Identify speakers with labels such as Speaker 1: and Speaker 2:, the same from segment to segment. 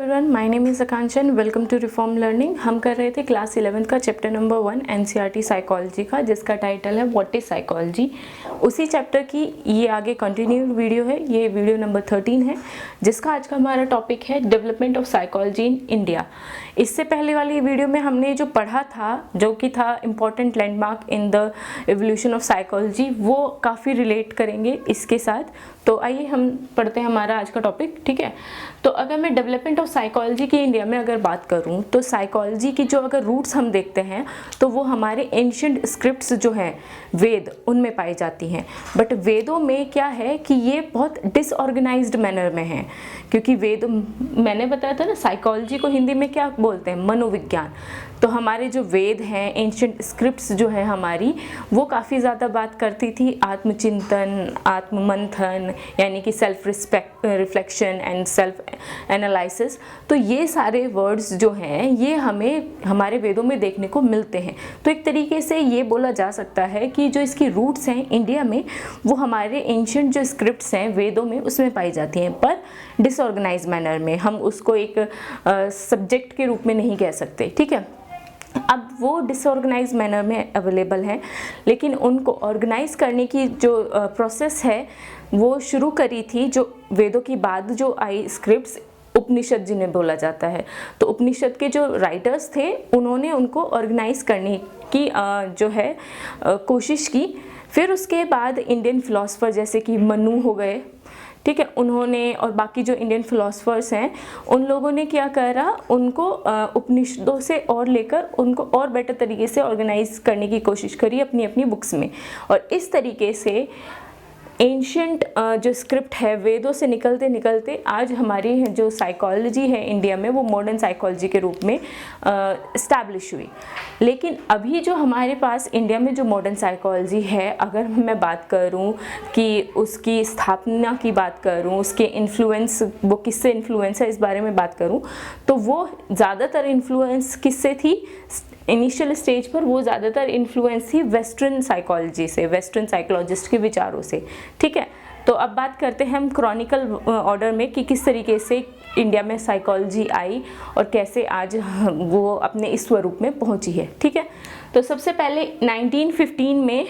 Speaker 1: Everyone, my name is Akanksha. Welcome to Reform Learning. हम कर रहे थे क्लास 11th का चैप्टर नंबर 1 एनसीईआरटी साइकोलॉजी का, जिसका टाइटल है व्हाट इज़ साइकोलॉजी। उसी चैप्टर की ये आगे कंटिन्यूड वीडियो है। ये वीडियो नंबर 13 है, जिसका आज का हमारा टॉपिक है development of psychology in India. इससे पहले वाली वीडियो में हमने जो पढ़ा था, जो कि था important landmark in the evolution of psychology, वो काफ़ी रिलेट करेंगे इसके साथ। तो आइए हम पढ़ते हैं हमारा आज का टॉपिक। ठीक है, तो अगर मैं डेवलपमेंट ऑफ साइकोलॉजी की इंडिया में अगर बात करूं, तो साइकोलॉजी की जो अगर रूट्स हम देखते हैं तो वो हमारे एंशिएंट स्क्रिप्ट्स जो हैं, वेद, उनमें पाई जाती हैं। बट वेदों में क्या है कि ये बहुत डिसऑर्गेनाइज्ड मैनर में है, क्योंकि वेद, मैंने बताया था ना, साइकोलॉजी को हिंदी में क्या बोलते हैं, मनोविज्ञान। तो हमारे जो वेद हैं, एंशिएंट स्क्रिप्ट्स जो है हमारी, वो काफ़ी ज़्यादा बात करती थी आत्मचिंतन, आत्ममंथन, यानी कि self reflection and self analysis. तो ये सारे वर्ड्स जो हैं, ये हमें हमारे वेदों में देखने को मिलते हैं। तो एक तरीके से ये बोला जा सकता है कि जो इसकी रूट्स हैं इंडिया में, वो हमारे एंशिएंट जो स्क्रिप्ट्स हैं वेदों में, उसमें पाई जाती हैं, पर डिसऑर्गेनाइज मैनर में। हम उसको एक सब्जेक्ट के रूप में नहीं कह सकते। ठीक है, अब वो डिसऑर्गेनाइज मैनर में अवेलेबल हैं, लेकिन उनको ऑर्गेनाइज करने की जो प्रोसेस है, वो शुरू करी थी जो वेदों की बाद जो आई स्क्रिप्ट्स, उपनिषद जिन्हें बोला जाता है। तो उपनिषद के जो राइटर्स थे, उन्होंने उनको ऑर्गेनाइज करने की जो है कोशिश की। फिर उसके बाद इंडियन फिलोसफर जैसे कि मनु हो गए, ठीक है, उन्होंने, और बाकी जो इंडियन फिलोसफर्स हैं, उन लोगों ने क्या करा, उनको उपनिषदों से और लेकर उनको और बेटर तरीके से ऑर्गेनाइज करने की कोशिश करी अपनी अपनी बुक्स में। और इस तरीके से एंशिएंट जो स्क्रिप्ट है, वेदों से निकलते निकलते आज हमारी जो साइकोलॉजी है इंडिया में, वो मॉडर्न साइकोलॉजी के रूप में इस्टेब्लिश हुई। लेकिन अभी जो हमारे पास इंडिया में जो मॉडर्न साइकोलॉजी है, अगर मैं बात करूं कि उसकी स्थापना की बात करूं, उसके इन्फ्लुएंस, वो किससे इन्फ्लुएंस है, इस बारे में बात करूं, तो वो ज़्यादातर इन्फ्लुएंस किससे थी इनिशियल स्टेज पर? वो ज़्यादातर इन्फ्लुएंस थी वेस्टर्न साइकोलॉजी से, वेस्टर्न साइकोलॉजिस्ट के विचारों से। ठीक है, तो अब बात करते हैं हम क्रॉनिकल ऑर्डर में कि किस तरीके से इंडिया में साइकोलॉजी आई और कैसे आज वो अपने इस स्वरूप में पहुंची है। ठीक है, तो सबसे पहले 1915 में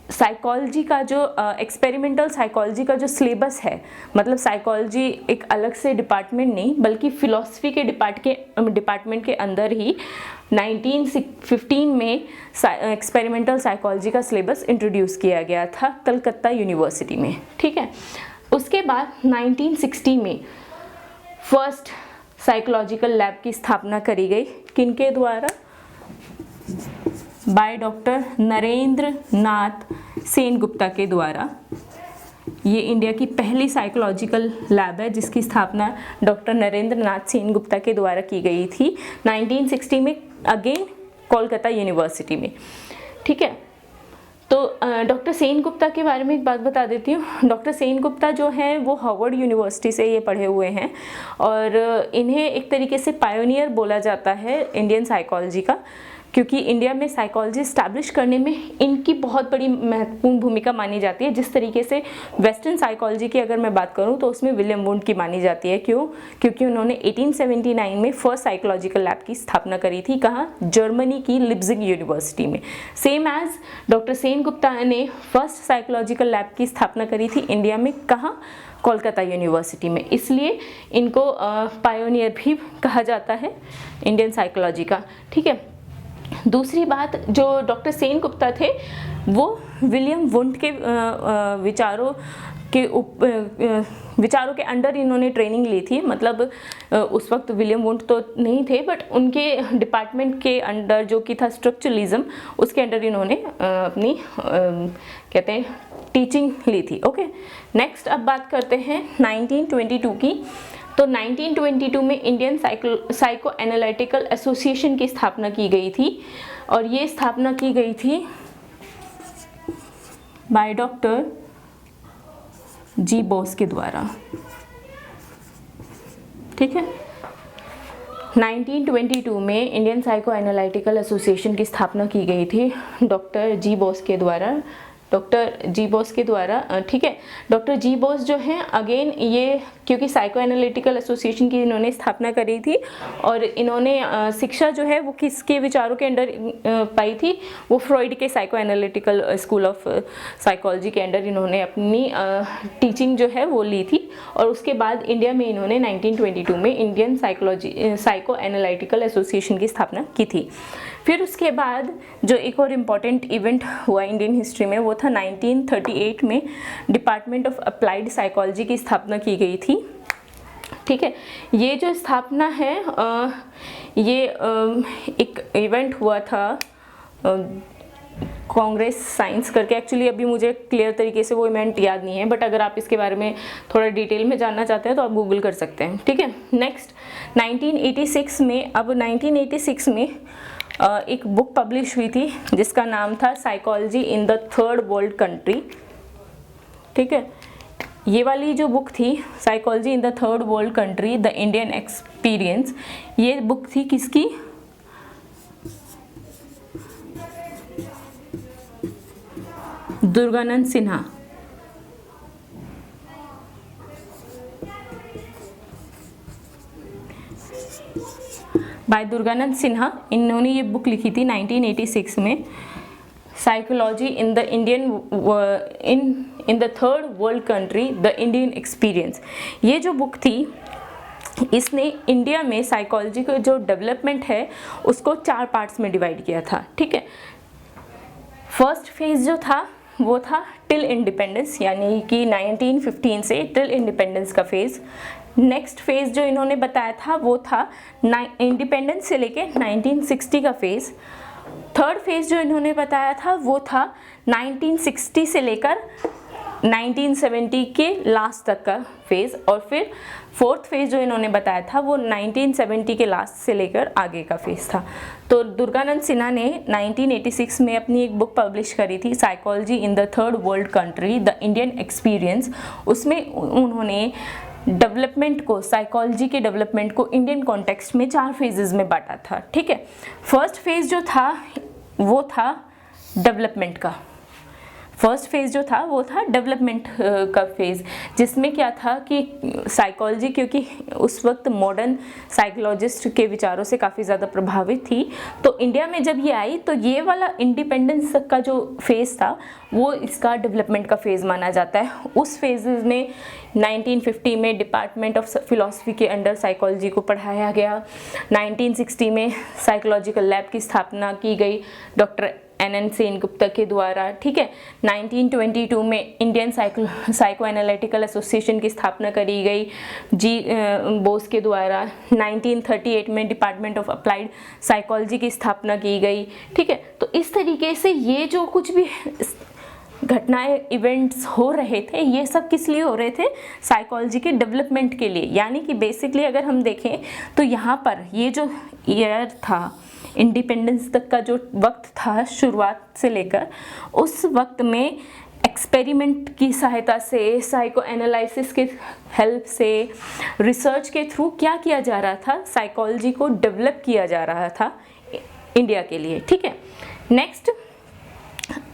Speaker 1: साइकोलॉजी का जो एक्सपेरिमेंटल साइकोलॉजी का जो सिलेबस है, मतलब साइकोलॉजी एक अलग से डिपार्टमेंट नहीं, बल्कि फिलॉसफी के डिपार्टमेंट के अंदर ही 1915 में एक्सपेरिमेंटल साइकोलॉजी का सिलेबस इंट्रोड्यूस किया गया था कलकत्ता यूनिवर्सिटी में। ठीक है, उसके बाद 1960 में फर्स्ट साइकोलॉजिकल लैब की स्थापना करी गई। किनके द्वारा? बाय डॉक्टर नरेंद्र नाथ सेनगुप्ता के द्वारा। ये इंडिया की पहली साइकोलॉजिकल लैब है, जिसकी स्थापना डॉक्टर नरेंद्र नाथ सेनगुप्ता के द्वारा की गई थी 1960 में, अगेन कोलकाता यूनिवर्सिटी में। ठीक है, तो डॉक्टर सेनगुप्ता के बारे में एक बात बता देती हूँ। डॉक्टर सेनगुप्ता जो हैं, वो हार्वर्ड यूनिवर्सिटी से ये पढ़े हुए हैं, और इन्हें एक तरीके से पायोनियर बोला जाता है इंडियन साइकोलॉजी का, क्योंकि इंडिया में साइकोलॉजी इस्टेब्लिश करने में इनकी बहुत बड़ी महत्वपूर्ण भूमिका मानी जाती है। जिस तरीके से वेस्टर्न साइकोलॉजी की अगर मैं बात करूं, तो उसमें विलियम वुंड की मानी जाती है। क्यों? क्योंकि उन्होंने 1879 में फर्स्ट साइकोलॉजिकल लैब की स्थापना करी थी। कहाँ? जर्मनी की लिप्जिग यूनिवर्सिटी में। सेम एज डॉक्टर सेनगुप्ता ने फर्स्ट साइकोलॉजिकल लैब की स्थापना करी थी इंडिया में। कहाँ? कोलकाता यूनिवर्सिटी में। इसलिए इनको पायोनियर भी कहा जाता है इंडियन साइकोलॉजी का। ठीक है, दूसरी बात, जो डॉक्टर सेनगुप्ता थे, वो विलियम वुंड के विचारों के अंडर इन्होंने ट्रेनिंग ली थी। मतलब उस वक्त विलियम वुंड तो नहीं थे, बट उनके डिपार्टमेंट के अंडर जो कि था स्ट्रक्चरलिज्म, उसके अंडर इन्होंने अपनी कहते हैं टीचिंग ली थी। ओके, नेक्स्ट अब बात करते हैं 1922 की। तो 1922 में इंडियन साइको एनालिटिकल एसोसिएशन की स्थापना की गई थी, और ये स्थापना की गई थी बाय डॉक्टर जी बोस के द्वारा। ठीक है, 1922 में इंडियन साइको एनालिटिकल एसोसिएशन की स्थापना की गई थी डॉक्टर जी बोस के द्वारा। डॉक्टर जी बोस के द्वारा, ठीक है। डॉक्टर जी बोस जो हैं, अगेन ये क्योंकि साइको एनालिटिकल एसोसिएशन की इन्होंने स्थापना करी थी और इन्होंने शिक्षा जो है वो किसके विचारों के अंडर पाई थी, वो फ्रॉइड के psycho analytical school of psychology के अंडर इन्होंने अपनी टीचिंग जो है वो ली थी। और उसके बाद इंडिया में इन्होंने 1922 में इंडियन साइको एनालिटिकल एसोसिएशन की स्थापना की थी। फिर उसके बाद जो एक और इम्पॉर्टेंट इवेंट हुआ इंडियन हिस्ट्री में वो था 1938 में डिपार्टमेंट ऑफ अप्लाइड साइकोलॉजी की स्थापना की गई थी। ठीक है, ये जो स्थापना है ये एक इवेंट हुआ था कांग्रेस साइंस करके। एक्चुअली अभी मुझे क्लियर तरीके से वो इवेंट याद नहीं है, बट अगर आप इसके बारे में थोड़ा डिटेल में जानना चाहते हैं तो आप गूगल कर सकते हैं। ठीक है, नेक्स्ट 1986 में, अब 1986 में एक बुक पब्लिश हुई थी जिसका नाम था psychology in the third world country. ठीक है, ये वाली जो बुक थी psychology in the third world country the Indian experience, ये बुक थी किसकी? दुर्गानंद सिन्हा। बाय दुर्गानंद सिन्हा, इन्होंने ये बुक लिखी थी 1986 में, psychology in the in the third world country the Indian experience. ये जो बुक थी इसने इंडिया में साइकोलॉजी का जो डेवलपमेंट है उसको 4 पार्ट्स में डिवाइड किया था। ठीक है, फर्स्ट फेज जो था वो था टिल इंडिपेंडेंस, यानी कि 1915 से टिल इंडिपेंडेंस का फेज़। नेक्स्ट फेज़ जो इन्होंने बताया था वो था इंडिपेंडेंस से लेके 1960 का फेज़। थर्ड फेज़ जो इन्होंने बताया था वो था 1960 से लेकर 1970 के लास्ट तक का फेज़। और फिर फोर्थ फेज़ जो इन्होंने बताया था वो 1970 के लास्ट से लेकर आगे का फेज़ था। तो दुर्गानंद सिन्हा ने 1986 में अपनी एक बुक पब्लिश करी थी psychology in the third world country the Indian experience. उसमें उन्होंने डेवलपमेंट को, साइकोलॉजी के डेवलपमेंट को इंडियन कॉन्टेक्स्ट में 4 फेजेस में बांटा था। ठीक है, फर्स्ट फेज़ जो था वो था डेवलपमेंट का। फर्स्ट फेज़ जो था वो था डेवलपमेंट का फेज़, जिसमें क्या था कि साइकोलॉजी क्योंकि उस वक्त मॉडर्न साइकोलॉजिस्ट के विचारों से काफ़ी ज़्यादा प्रभावित थी, तो इंडिया में जब ये आई तो ये वाला इंडिपेंडेंस का जो फेज़ था वो इसका डेवलपमेंट का फेज़ माना जाता है। उस फेज़ में 1950 में डिपार्टमेंट ऑफ फिलॉसफी के अंडर साइकोलॉजी को पढ़ाया गया। 1960 में साइकोलॉजिकल लैब की स्थापना की गई डॉक्टर NN सेनगुप्ता के द्वारा। ठीक है, 1922 में इंडियन साइको एनालिटिकल एसोसिएशन की स्थापना करी गई जी बोस के द्वारा। 1938 में डिपार्टमेंट ऑफ अप्लाइड साइकोलॉजी की स्थापना की गई। ठीक है, तो इस तरीके से ये जो कुछ भी घटनाएं, इवेंट्स हो रहे थे, ये सब किस लिए हो रहे थे? साइकोलॉजी के डेवलपमेंट के लिए। यानी कि बेसिकली अगर हम देखें तो यहाँ पर ये जो ईयर था, इंडिपेंडेंस तक का जो वक्त था शुरुआत से लेकर, उस वक्त में एक्सपेरिमेंट की सहायता से, साइको एनालिसिस के हेल्प से, रिसर्च के थ्रू क्या किया जा रहा था? साइकोलॉजी को डेवलप किया जा रहा था इंडिया के लिए। ठीक है, नेक्स्ट,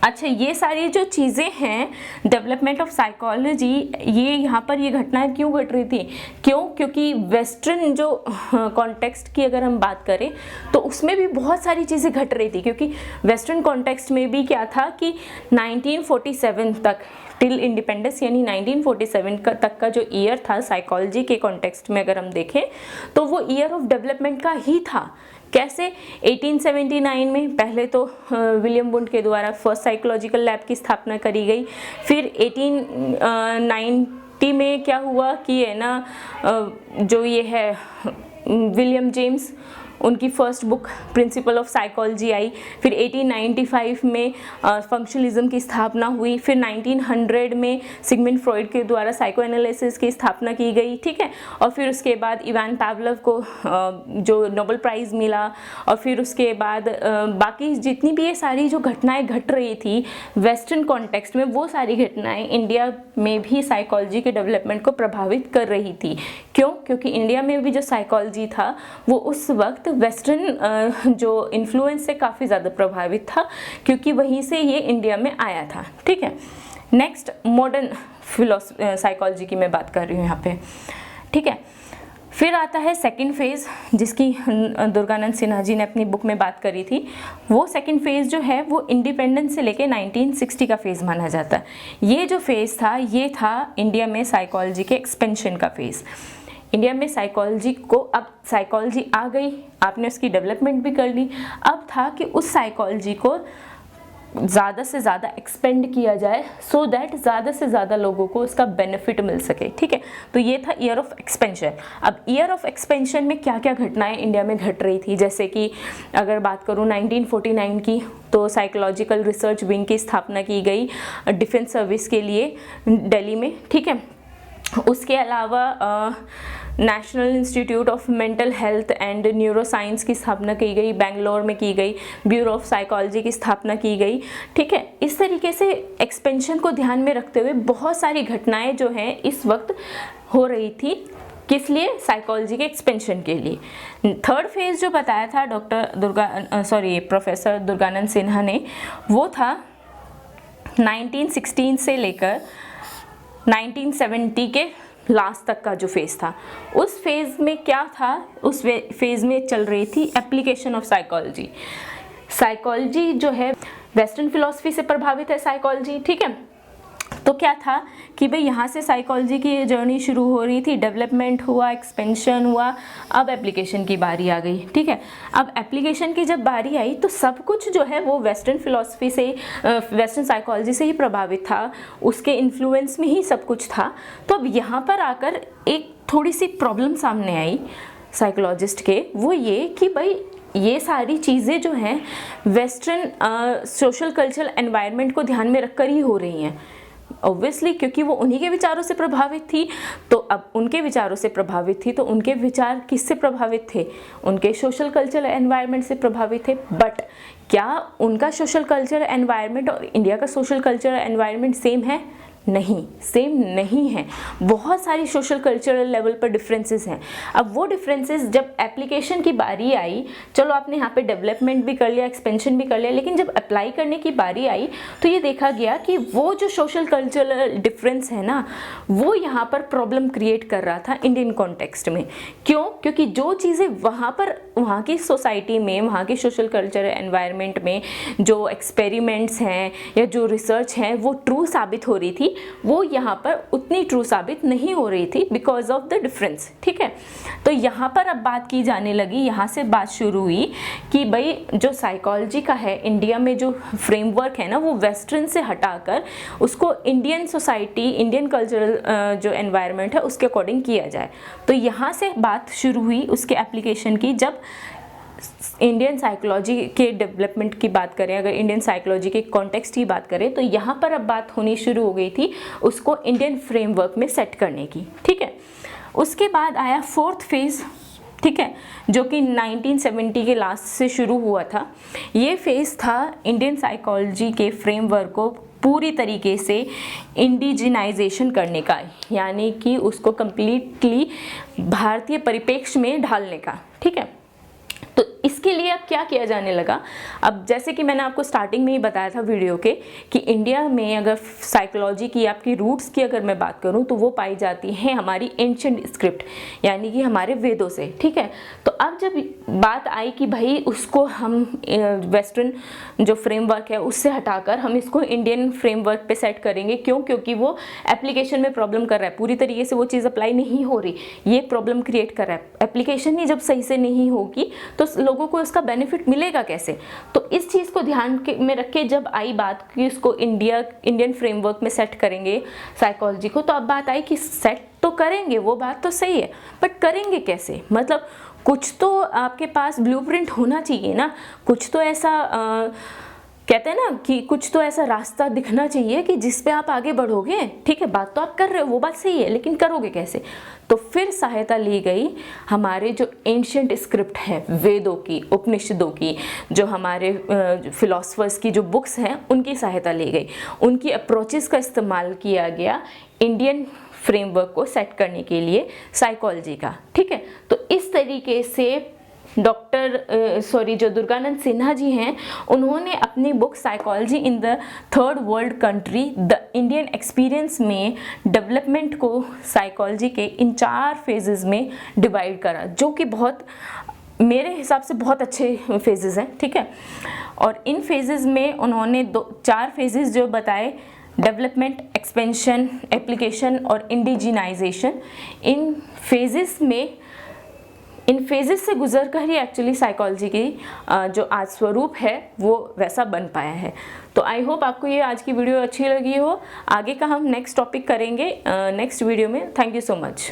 Speaker 1: अच्छा, ये सारी जो चीज़ें हैं डेवलपमेंट ऑफ साइकोलॉजी, ये यहाँ पर ये घटनाएं क्यों घट रही थी? क्योंकि वेस्टर्न जो कॉन्टेक्स्ट की अगर हम बात करें तो उसमें भी बहुत सारी चीज़ें घट रही थी। क्योंकि वेस्टर्न कॉन्टेक्स्ट में भी क्या था कि 1947 तक टिल इंडिपेंडेंस, यानी 1947 तक का जो ईयर था साइकोलॉजी के कॉन्टेक्स्ट में अगर हम देखें तो वो ईयर ऑफ डेवलपमेंट का ही था। कैसे? 1879 में पहले तो विलियम वुंड के द्वारा फर्स्ट साइकोलॉजिकल लैब की स्थापना करी गई। फिर 1890 में क्या हुआ कि है ना, जो ये है विलियम जेम्स, उनकी first book principle of psychology I. फिर 1895 में फंक्शनलिज्म की स्थापना हुई। फिर 1900 में सिगमंड फ्रॉइड के द्वारा साइको एनालिसिस की स्थापना की गई। ठीक है, और फिर उसके बाद इवान पावलोव को जो नोबेल प्राइज़ मिला। और फिर उसके बाद बाकी जितनी भी ये सारी जो घटनाएं घट रही थी वेस्टर्न कॉन्टेक्स्ट में, वो सारी घटनाएं इंडिया में भी साइकोलॉजी के डेवलपमेंट को प्रभावित कर रही थी। क्यों? क्योंकि इंडिया में भी जो साइकोलॉजी था वो उस वक्त वेस्टर्न जो इन्फ्लुएंस से काफ़ी ज़्यादा प्रभावित था, क्योंकि वहीं से ये इंडिया में आया था। ठीक है, नेक्स्ट मॉडर्न साइकोलॉजी की मैं बात कर रही हूँ यहाँ पे, ठीक है। फिर आता है सेकंड फेज़, जिसकी दुर्गानंद सिन्हा जी ने अपनी बुक में बात करी थी। वो सेकंड फेज़ जो है वो इंडिपेंडेंस से लेके 1960 का फेज़ माना जाता है। ये जो फेज़ था ये था इंडिया में साइकोलॉजी के एक्सपेंशन का फेज़। इंडिया में साइकोलॉजी को, अब साइकोलॉजी आ गई, आपने उसकी डेवलपमेंट भी कर ली, अब था कि उस साइकोलॉजी को ज़्यादा से ज़्यादा एक्सपेंड किया जाए सो दैट ज़्यादा से ज़्यादा लोगों को उसका बेनिफिट मिल सके, ठीक है। तो ये था ईयर ऑफ एक्सपेंशन। अब ईयर ऑफ एक्सपेंशन में क्या क्या घटनाएं इंडिया में घट रही थी, जैसे कि अगर बात करूँ 1949 की, तो साइकोलॉजिकल रिसर्च विंग की स्थापना की गई डिफेंस सर्विस के लिए दिल्ली में, ठीक है। उसके अलावा national institute of mental health and neuroscience की स्थापना की गई, बेंगलोर में की गई, ब्यूरो ऑफ साइकोलॉजी की स्थापना की गई, ठीक है। इस तरीके से एक्सपेंशन को ध्यान में रखते हुए बहुत सारी घटनाएं जो हैं इस वक्त हो रही थी, किस लिए? साइकोलॉजी के एक्सपेंशन के लिए। थर्ड फेज जो बताया था प्रोफेसर दुर्गानंद सिन्हा ने, वो था 1916 से लेकर 1970 के लास्ट तक का जो फेज़ था। उस फेज़ में क्या था? उस फेज़ में चल रही थी एप्लीकेशन ऑफ साइकोलॉजी। साइकोलॉजी जो है वेस्टर्न फिलॉसफी से प्रभावित है साइकोलॉजी, ठीक है। तो क्या था कि भाई यहाँ से साइकोलॉजी की जर्नी शुरू हो रही थी, डेवलपमेंट हुआ, एक्सपेंशन हुआ, अब एप्लीकेशन की बारी आ गई, ठीक है। अब एप्लीकेशन की जब बारी आई तो सब कुछ जो है वो वेस्टर्न फिलॉसफी से, वेस्टर्न साइकोलॉजी से ही प्रभावित था, उसके इन्फ्लुएंस में ही सब कुछ था। तो अब यहाँ पर आकर एक थोड़ी सी प्रॉब्लम सामने आई साइकोलॉजिस्ट के, वो ये कि भाई ये सारी चीज़ें जो हैं वेस्टर्न सोशल कल्चरल एनवायरनमेंट को ध्यान में रखकर ही हो रही हैं। ऑब्वियसली क्योंकि वो उन्हीं के विचारों से प्रभावित थी, तो अब उनके विचारों से प्रभावित थी, तो उनके विचार किससे प्रभावित थे? उनके सोशल कल्चरल एनवायरनमेंट से प्रभावित थे। बट क्या उनका सोशल कल्चरल एनवायरनमेंट और इंडिया का सोशल कल्चरल एनवायरनमेंट सेम है? नहीं, सेम नहीं है। बहुत सारी सोशल कल्चरल लेवल पर डिफरेंसेस हैं। अब वो डिफरेंसेस जब एप्लीकेशन की बारी आई, चलो आपने यहाँ पे डेवलपमेंट भी कर लिया, एक्सपेंशन भी कर लिया, लेकिन जब अप्लाई करने की बारी आई तो ये देखा गया कि वो जो सोशल कल्चरल डिफरेंस है ना, वो यहाँ पर प्रॉब्लम क्रिएट कर रहा था इंडियन कॉन्टेक्स्ट में। क्यों? क्योंकि जो चीज़ें वहाँ पर, वहाँ की सोसाइटी में, वहाँ की सोशल कल्चरल एनवायरनमेंट में जो एक्सपेरिमेंट्स हैं या जो रिसर्च हैं वो ट्रू साबित हो रही थी, वो यहाँ पर उतनी ट्रू साबित नहीं हो रही थी बिकॉज ऑफ द डिफरेंस, ठीक है। तो यहाँ पर अब बात की जाने लगी, यहाँ से बात शुरू हुई कि भाई जो साइकोलॉजी का है इंडिया में जो फ्रेमवर्क है ना, वो वेस्टर्न से हटाकर उसको इंडियन सोसाइटी, इंडियन कल्चरल जो एनवायरनमेंट है उसके अकॉर्डिंग किया जाए। तो यहाँ से बात शुरू हुई उसके एप्लीकेशन की। जब इंडियन साइकोलॉजी के डेवलपमेंट की बात करें, अगर इंडियन साइकोलॉजी के कॉन्टेक्स्ट की बात करें, तो यहाँ पर अब बात होनी शुरू हो गई थी उसको इंडियन फ्रेमवर्क में सेट करने की, ठीक है। उसके बाद आया फोर्थ फेज़, ठीक है, जो कि 1970 के लास्ट से शुरू हुआ था। ये फेज़ था इंडियन साइकोलॉजी के फ्रेमवर्क को पूरी तरीके से इंडिजिनाइजेशन करने का, यानी कि उसको कंप्लीटली भारतीय परिप्रेक्ष्य में ढालने का, ठीक है। तो इसके लिए अब क्या किया जाने लगा? अब जैसे कि मैंने आपको स्टार्टिंग में ही बताया था वीडियो के कि इंडिया में अगर साइकोलॉजी की, आपकी रूट्स की अगर मैं बात करूं, तो वो पाई जाती हैं हमारी एंशिएंट स्क्रिप्ट, यानी कि हमारे वेदों से, ठीक है। तो अब जब बात आई कि भाई उसको हम वेस्टर्न जो फ्रेमवर्क है उससे हटाकर हम इसको इंडियन फ्रेमवर्क पे सेट करेंगे। क्यों? क्योंकि वो एप्लीकेशन में प्रॉब्लम कर रहा है, पूरी तरीके से वो चीज़ अप्लाई नहीं हो रही, ये प्रॉब्लम क्रिएट कर रहा है। एप्लीकेशन ही जब सही से नहीं होगी तो लोगों को इसका बेनिफिट मिलेगा कैसे? तो इस चीज़ को ध्यान में रख के जब आई बात कि उसको इंडियन फ्रेमवर्क में सेट करेंगे साइकोलॉजी को, तो अब बात आई कि सेट तो करेंगे, वो बात तो सही है, बट करेंगे कैसे? मतलब कुछ तो आपके पास ब्लूप्रिंट होना चाहिए ना, कुछ तो ऐसा कहते हैं ना कि कुछ तो ऐसा रास्ता दिखना चाहिए कि जिस पे आप आगे बढ़ोगे, ठीक है। बात तो आप कर रहे हो, वो बात सही है, लेकिन करोगे कैसे? तो फिर सहायता ली गई हमारे जो एंशिएंट स्क्रिप्ट है, वेदों की, उपनिषदों की, जो हमारे फिलोसफर्स की जो बुक्स हैं उनकी सहायता ली गई, उनकी अप्रोचेस का इस्तेमाल किया गया इंडियन फ्रेमवर्क को सेट करने के लिए साइकोलॉजी का, ठीक है। तो इस तरीके से जो दुर्गानंद सिन्हा जी हैं, उन्होंने अपनी book psychology in the third world country the Indian experience में डेवलपमेंट को साइकोलॉजी के इन 4 फेजेस में डिवाइड करा, जो कि बहुत मेरे हिसाब से बहुत अच्छे फेजेस हैं, ठीक है। और इन फेजेस में उन्होंने 4 फेजेस जो बताए, डेवलपमेंट, एक्सपेंशन, एप्लीकेशन और इंडिजिनाइजेशन। इन फेजेस से गुजर कर ही एक्चुअली साइकोलॉजी की जो आज स्वरूप है वो वैसा बन पाया है। तो आई होप आपको ये आज की वीडियो अच्छी लगी हो। आगे का हम नेक्स्ट टॉपिक करेंगे नेक्स्ट वीडियो में। Thank you so much.